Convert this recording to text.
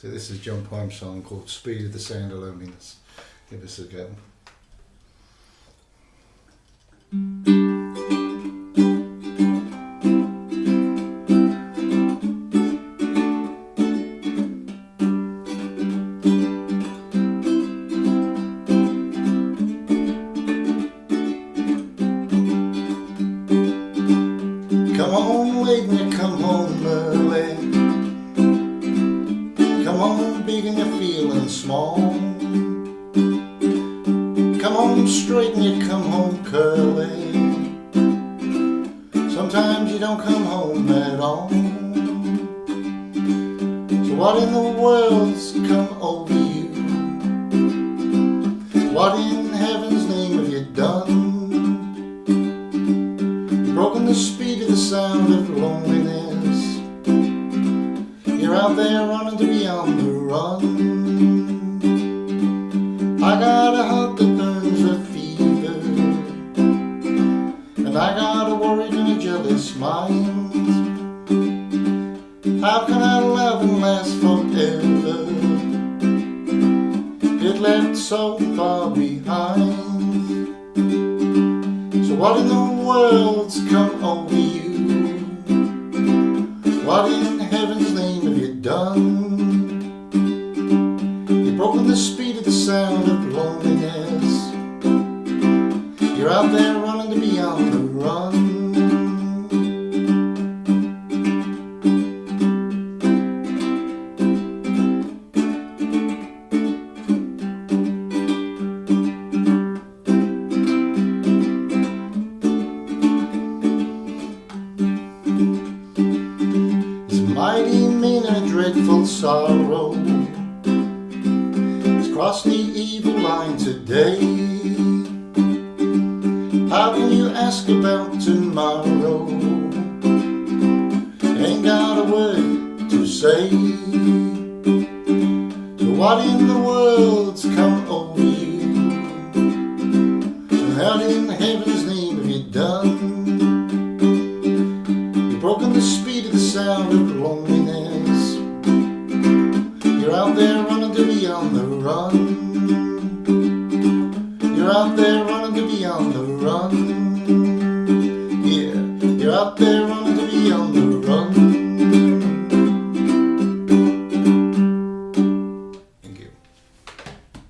So this is John Pyme's song called Speed of the Sound of Loneliness. Give us a go. Come on, waiting to come home early. Come on, big and you're feeling small. Come on, straight and you come home curly. Sometimes you don't come home at all. So what in the world's come over you? What in heaven's name have you done? Broken the speed of the sound of loneliness. You're out there running to be on the run. I got a heart that burns with fever, and I got a worried and a jealous mind. How can I love and last forever? Get left so far behind. So what in the world's come over you? What in heaven's name have you done? You've broken the speed of the sound of loneliness. You're out there running to be on the run. Mighty mean and a dreadful sorrow has crossed the evil line today. How can you ask about tomorrow? Ain't got a word to say. So what in the world's come over you? So how in heaven's name have you done? You've broken the speed of the sound of loneliness. You're out there running to be on the run. You're out there running to be on the run. Yeah, you're out there running